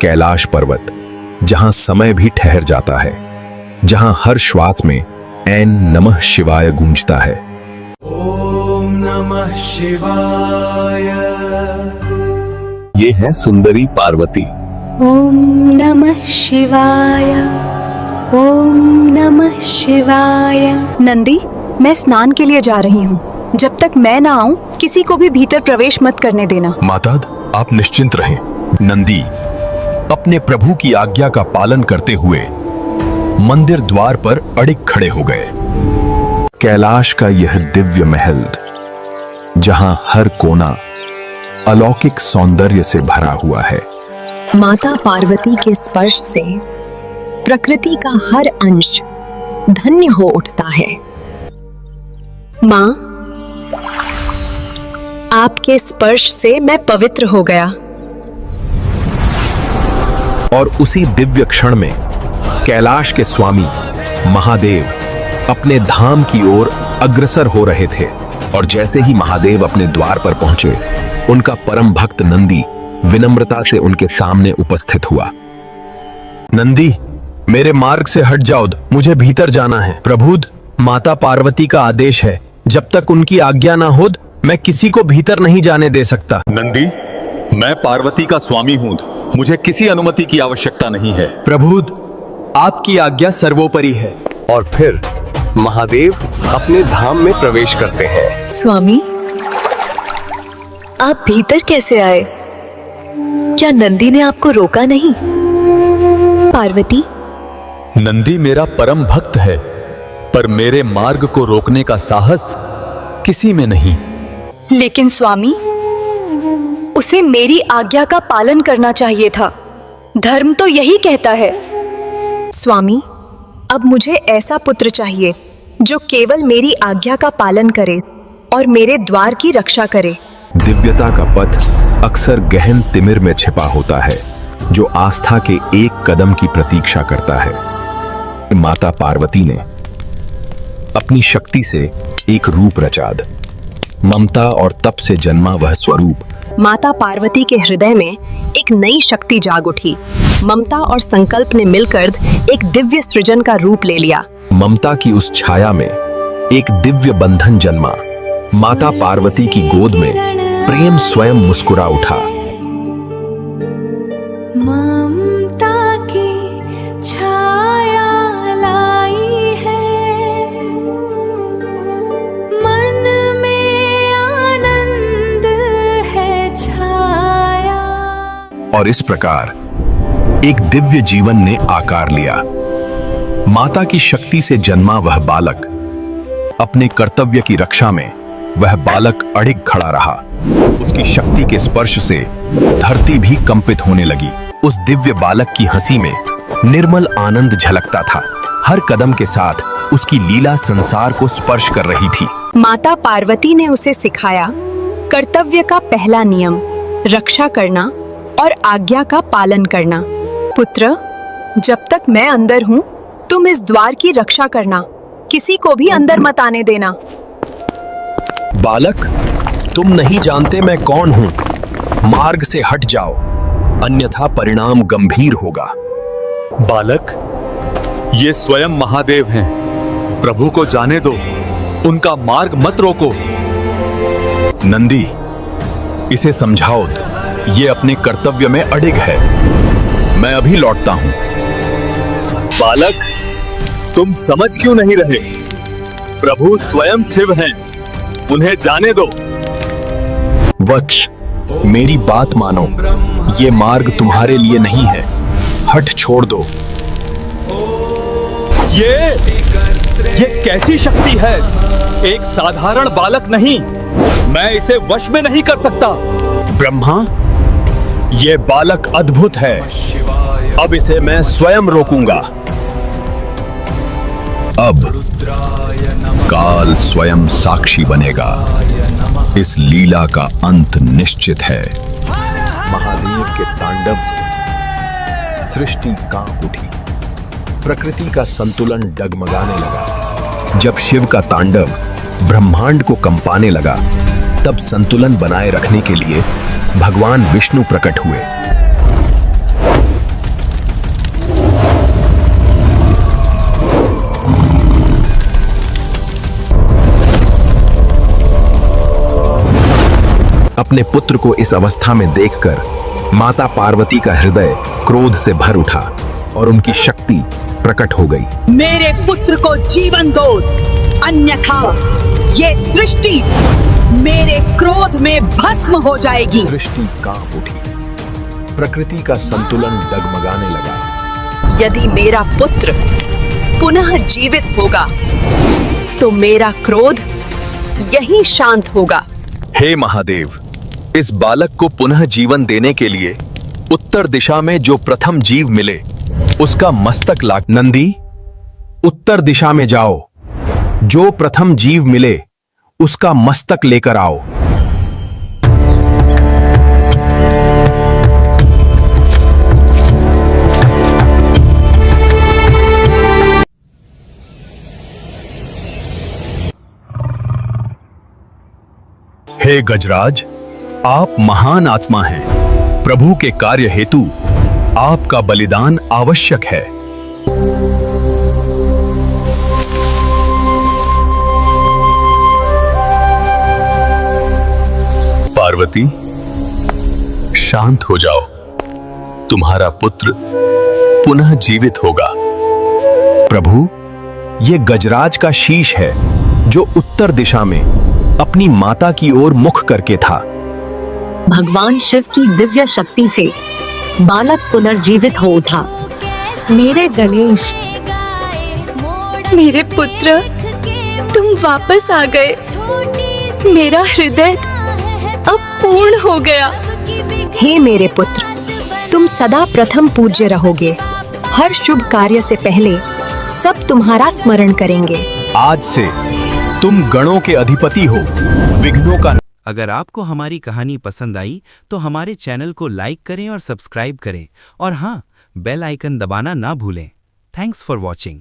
कैलाश पर्वत, जहां समय भी ठहर जाता है, जहां हर श्वास में ऐन नमः शिवाय गूंजता है। ओम नमः शिवाय। ये है सुंदरी पार्वती। ओम नमः शिवाय। ओम नमः शिवाय। नंदी, मैं स्नान के लिए जा रही हूँ। जब तक मैं ना आऊं, किसी को भी भीतर प्रवेश मत करने देना। माता, आप निश्चिंत रहें। नंदी अपने प्रभु की आज्ञा का पालन करते हुए मंदिर द्वार पर अड़िग खड़े हो गए। कैलाश का यह दिव्य महल, जहां हर कोना अलौकिक सौंदर्य से भरा हुआ है। माता पार्वती के स्पर्श से प्रकृति का हर अंश धन्य हो उठता है। माँ, आपके स्पर्श से मैं पवित्र हो गया। और उसी दिव्य क्षण में कैलाश के स्वामी महादेव अपने धाम की ओर अग्रसर हो रहे थे। और जैसे ही महादेव अपने द्वार पर पहुंचे, उनका परम भक्त नंदी विनम्रता से उनके सामने उपस्थित हुआ। नंदी, मेरे मार्ग से हट जाओ, मुझे भीतर जाना है। प्रभुद, माता पार्वती का आदेश है, जब तक उनकी आज्ञा ना हो मैं किसी को भीतर नहीं जाने दे सकता। नंदी, मैं पार्वती का स्वामी हूं, मुझे किसी अनुमति की आवश्यकता नहीं है। प्रभुद, आपकी आज्ञा सर्वोपरि है। और फिर महादेव अपने धाम में प्रवेश करते हैं। स्वामी, आप भीतर कैसे आए? क्या नंदी ने आपको रोका नहीं? पार्वती, नंदी मेरा परम भक्त है, पर मेरे मार्ग को रोकने का साहस किसी में नहीं। लेकिन स्वामी, उसे मेरी आज्ञा का पालन करना चाहिए था। धर्म तो यही कहता है। स्वामी, अब मुझे ऐसा पुत्र चाहिए जो केवल मेरी आज्ञा का पालन करे और मेरे द्वार की रक्षा करे। दिव्यता का पथ अक्सर गहन तिमिर में छिपा होता है, जो आस्था के एक कदम की प्रतीक्षा करता है। माता पार्वती ने अपनी शक्ति से एक रूप रचा। ममता और तप से जन्मा वह स्वरूप। माता पार्वती के हृदय में एक नई शक्ति जाग उठी। ममता और संकल्प ने मिलकर एक दिव्य सृजन का रूप ले लिया। ममता की उस छाया में एक दिव्य बंधन जन्मा। माता पार्वती की गोद में प्रेम स्वयं मुस्कुरा उठा। ममता की छाया लाई है, मन में आनंद है छाया। और इस प्रकार एक दिव्य जीवन ने आकार लिया। माता की शक्ति से जन्मा वह बालक, अपने कर्तव्य की रक्षा में वह बालक अड़िग खड़ा रहा। उसकी शक्ति के स्पर्श से धरती भी कंपित होने लगी। उस दिव्य बालक की हंसी में निर्मल आनंद झलकता था। हर कदम के साथ उसकी लीला संसार को स्पर्श कर रही थी। माता पार्वती ने उसे सिखाया कर्तव्य का पहला नियम, रक्षा करना और आज्ञा का पालन करना। पुत्र, जब तक मैं अंदर हूँ, तुम इस द्वार की रक्षा करना, किसी को भी अंदर मत आने देना। बालक, तुम नहीं जानते मैं कौन हूँ, मार्ग से हट जाओ, अन्यथा परिणाम गंभीर होगा। बालक, ये स्वयं महादेव हैं, प्रभु को जाने दो, उनका मार्ग मत रोको। नंदी, इसे समझाओ, ये अपने कर्तव्य में अड़िग है। मैं अभी लौटता हूं। बालक, तुम समझ क्यों नहीं रहे? प्रभु स्वयं शिव हैं, उन्हें जाने दो। वत्स, मेरी बात मानो, ये मार्ग तुम्हारे लिए नहीं है, हट छोड़ दो। ये कैसी शक्ति है? एक साधारण बालक नहीं, मैं इसे वश में नहीं कर सकता। ब्रह्मा, ये बालक अद्भुत है, अब इसे मैं स्वयं रोकूंगा। अब काल स्वयं साक्षी बनेगा। इस लीला का अंत निश्चित है। महादेव के तांडव से सृष्टि कांप उठी। प्रकृति का संतुलन डगमगाने लगा। जब शिव का तांडव ब्रह्मांड को कंपाने लगा, तब संतुलन बनाए रखने के लिए भगवान विष्णु प्रकट हुए। अपने पुत्र को इस अवस्था में देखकर माता पार्वती का हृदय क्रोध से भर उठा और उनकी शक्ति प्रकट हो गई। मेरे पुत्र को जीवन दो, अन्यथा ये सृष्टि मेरे क्रोध में भस्म हो जाएगी। सृष्टि कांप उठी, प्रकृति का संतुलन डगमगाने लगा। यदि मेरा पुत्र पुनः जीवित होगा तो मेरा क्रोध यही शांत होगा। हे महादेव, इस बालक को पुनः जीवन देने के लिए उत्तर दिशा में जो प्रथम जीव मिले उसका मस्तक ला। नंदी, उत्तर दिशा में जाओ, जो प्रथम जीव मिले उसका मस्तक लेकर आओ। हे गजराज, आप महान आत्मा हैं। प्रभु के कार्य हेतु आपका बलिदान आवश्यक है। पार्वती, शांत हो जाओ, तुम्हारा पुत्र पुनः जीवित होगा। प्रभु, ये गजराज का शीश है जो उत्तर दिशा में अपनी माता की ओर मुख करके था। भगवान शिव की दिव्य शक्ति से बालक पुनर्जीवित हो उठा। मेरे गणेश, मेरे पुत्र, तुम वापस आ गए। मेरा हृदय अब पूर्ण हो गया। हे मेरे पुत्र, तुम सदा प्रथम पूज्य रहोगे। हर शुभ कार्य से पहले सब तुम्हारा स्मरण करेंगे। आज से तुम गणों के अधिपति हो, विघ्नों का। अगर आपको हमारी कहानी पसंद आई तो हमारे चैनल को लाइक करें और सब्सक्राइब करें, और हाँ, बेल आइकन दबाना ना भूलें। Thanks for watching.